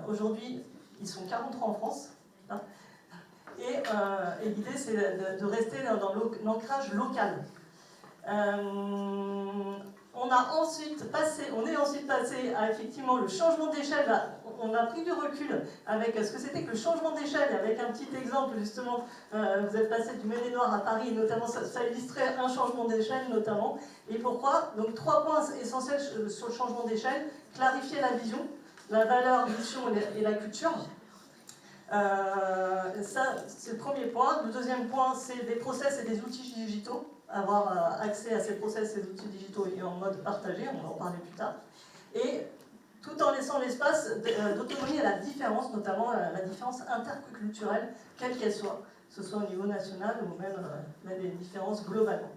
Aujourd'hui, ils sont 43 en France. Hein, et l'idée, c'est de rester dans l'ancrage local. On est ensuite passé à effectivement le changement d'échelle. On a pris du recul avec ce que c'était que le changement d'échelle, avec un petit exemple justement, vous êtes passé du Maine-et-Loire à Paris, et notamment ça illustrait un changement d'échelle notamment. Et pourquoi? Donc 3 points essentiels sur le changement d'échelle: clarifier la vision, la valeur, mission et la culture. Ça, c'est le premier point. Le deuxième point, c'est des process et des outils digitaux. Avoir accès à ces process et ces outils digitaux et en mode partagé, on va en parler plus tard. Et tout en laissant l'espace d'autonomie à la différence, notamment la différence interculturelle, quelle qu'elle soit, que ce soit au niveau national ou même les différences globalement.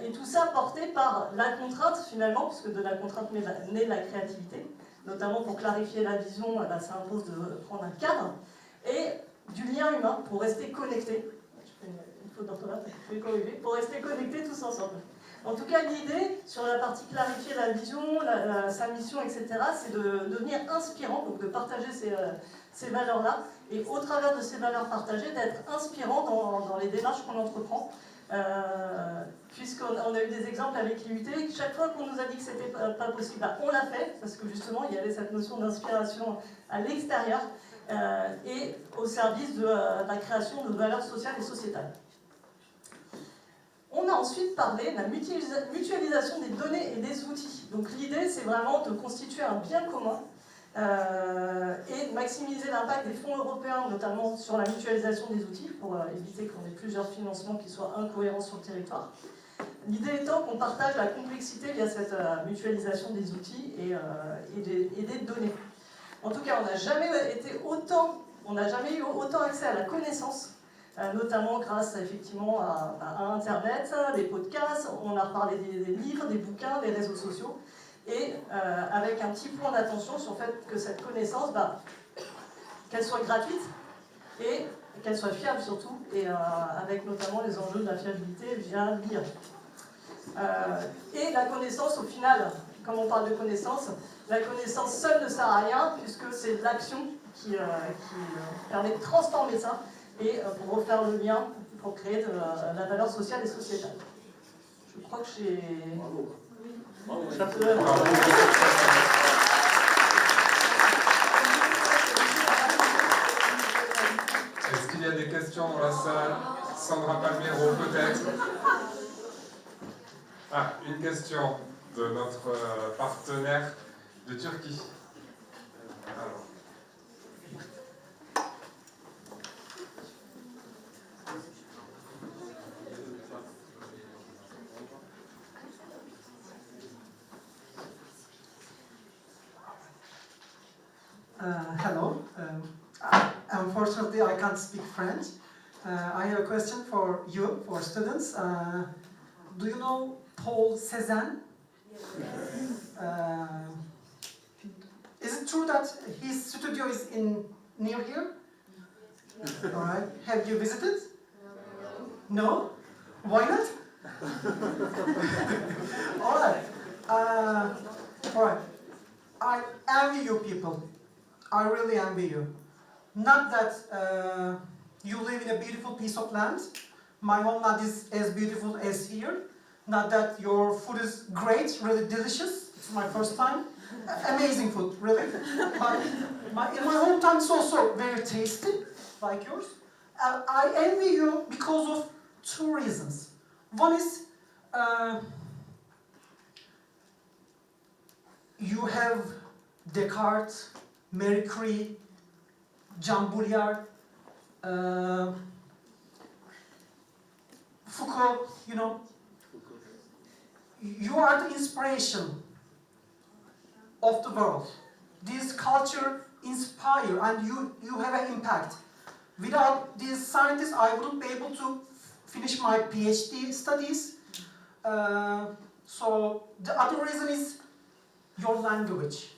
Et tout ça porté par la contrainte finalement, puisque de la contrainte naît la créativité, notamment pour clarifier la vision, ça impose de prendre un cadre, et du lien humain pour rester connecté. Je fais une faute d'orthographe, je vais corriger, pour rester connectés tous ensemble. En tout cas, l'idée, sur la partie clarifier la vision, sa mission, etc., c'est de devenir inspirant, donc de partager ces valeurs-là, et au travers de ces valeurs partagées, d'être inspirant dans les démarches qu'on entreprend. Puisqu'on a eu des exemples avec l'IUT, chaque fois qu'on nous a dit que c'était pas possible, on l'a fait, parce que justement, il y avait cette notion d'inspiration à l'extérieur, et au service de la création de valeurs sociales et sociétales. On a ensuite parlé de la mutualisation des données et des outils. Donc l'idée, c'est vraiment de constituer un bien commun et de maximiser l'impact des fonds européens, notamment sur la mutualisation des outils, pour éviter qu'on ait plusieurs financements qui soient incohérents sur le territoire. L'idée étant qu'on partage la complexité via cette mutualisation des outils et des données. En tout cas, on n'a jamais eu autant accès à la connaissance, notamment grâce effectivement à Internet, des podcasts, on a reparlé des livres, des bouquins, des réseaux sociaux, et avec un petit point d'attention sur le fait que cette connaissance, qu'elle soit gratuite et qu'elle soit fiable surtout, et avec notamment les enjeux de la fiabilité via l'IA. Et la connaissance, au final, comme on parle de connaissance, la connaissance seule ne sert à rien, puisque c'est l'action qui permet de transformer ça, et pour refaire le lien, pour créer de la valeur sociale et sociétale. Je crois que j'ai... Bravo. Est-ce qu'il y a des questions dans la salle? Sandra Palmero, peut-être? Ah, une question de notre partenaire de Turquie. Alors. Hello. Unfortunately, I can't speak French. I have a question for you, for students. Do you know Paul Cézanne? Is it true that his studio is near here? All right. Have you visited? No. Why not? All right. All right. I envy you people. I really envy you. Not that you live in a beautiful piece of land. My homeland is as beautiful as here. Not that your food is great, really delicious. It's my first time. Amazing food, really. But in my hometown it's also very tasty, like yours. I envy you because of two reasons. One is you have Descartes, Marie Curie, Jean Bouliard, Foucault, you know. You are the inspiration of the world. This culture inspires and you have an impact. Without these scientists, I wouldn't be able to finish my PhD studies. So the other reason is your language.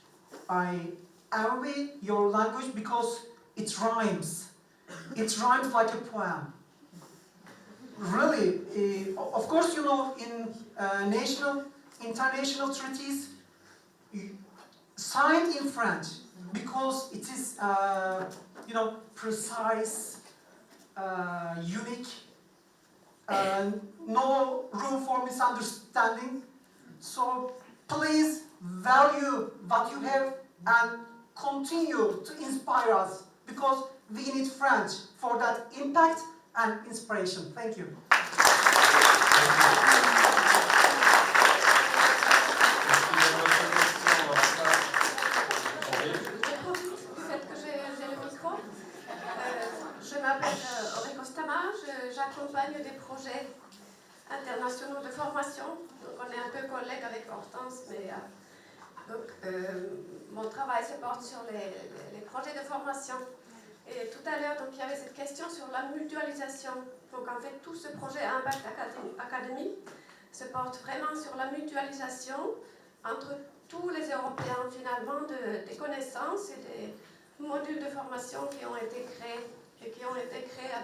I envy your language because it rhymes. It rhymes like a poem. Really, of course, you know, in national, international treaties signed in French, because it is, precise, unique, no room for misunderstanding. So please value what you have and continue to inspire us, because we need French for that impact and inspiration. Thank you. Je m'appelle Auré Costama, j'accompagne des projets internationaux de formation. Donc on est un peu collègues avec Hortense, mais mon travail se porte sur les projets de formation. Et tout à l'heure, donc, il y avait cette question sur la mutualisation. Donc en fait, tout ce projet Impact Academy se porte vraiment sur la mutualisation entre tous les Européens, finalement, des connaissances et des modules de formation qui ont été créés, et qui ont été créés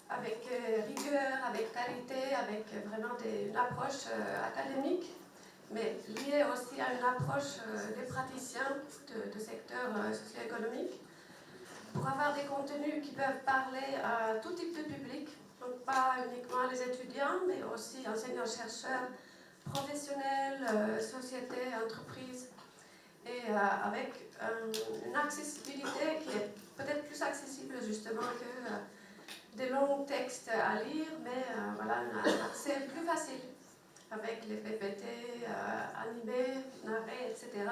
avec rigueur, avec qualité, avec vraiment une approche académique, mais liée aussi à une approche des praticiens de secteur socio-économique, pour avoir des contenus qui peuvent parler à tout type de public, donc pas uniquement les étudiants, mais aussi enseignants-chercheurs, professionnels, sociétés, entreprises, et avec une accessibilité qui est peut-être plus accessible justement que des longs textes à lire, mais voilà, un accès plus facile avec les PPT animés, narrés, etc.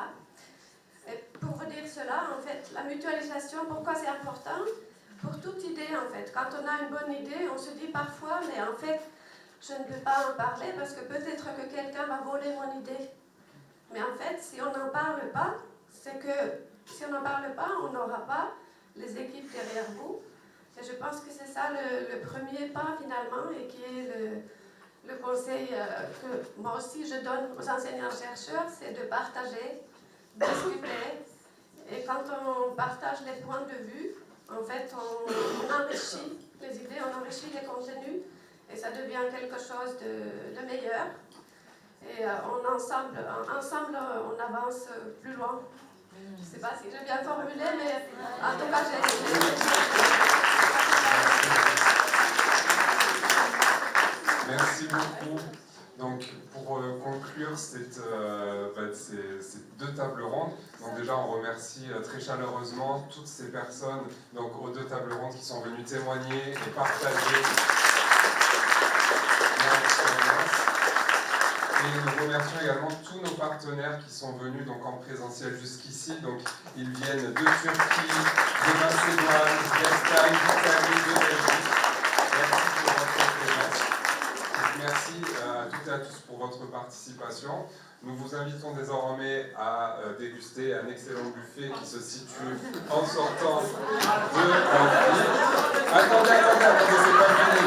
Et pour vous dire cela, en fait, la mutualisation, pourquoi c'est important? Pour toute idée, en fait. Quand on a une bonne idée, on se dit parfois, mais en fait, je ne peux pas en parler parce que peut-être que quelqu'un va voler mon idée. Mais en fait, si on n'en parle pas, c'est que si on n'en parle pas, on n'aura pas les équipes derrière vous. Et je pense que c'est ça le premier pas finalement, et qui est le conseil que moi aussi je donne aux enseignants-chercheurs, c'est de partager, discuter. Et quand on partage les points de vue, en fait, on enrichit les idées, on enrichit les contenus, et ça devient quelque chose de meilleur. Et ensemble, on avance plus loin. Je ne sais pas si j'ai bien formulé, mais en tout cas, Merci beaucoup. Donc, pour conclure ces deux tables rondes, donc déjà on remercie très chaleureusement toutes ces personnes donc, aux deux tables rondes qui sont venues témoigner et partager leur expérience. Et nous remercions également tous nos partenaires qui sont venus donc, en présentiel jusqu'ici. Donc, ils viennent de Turquie, de Macédoine, d'Espagne, d'Italie, de Belgique. Merci pour votre présence. Merci à toutes et à tous pour votre participation. Nous vous invitons désormais à déguster un excellent buffet qui se situe en sortant de l'amphi. Attendez, c'est pas fini.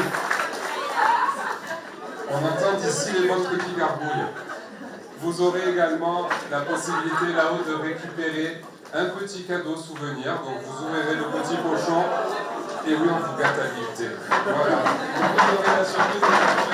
On entend d'ici les vôtres qui garbouillent. Vous aurez également la possibilité là-haut de récupérer un petit cadeau souvenir. Donc vous ouvrirez le petit pochon et oui, on vous gâte à l'unité. Voilà. Donc, vous aurez la surprise.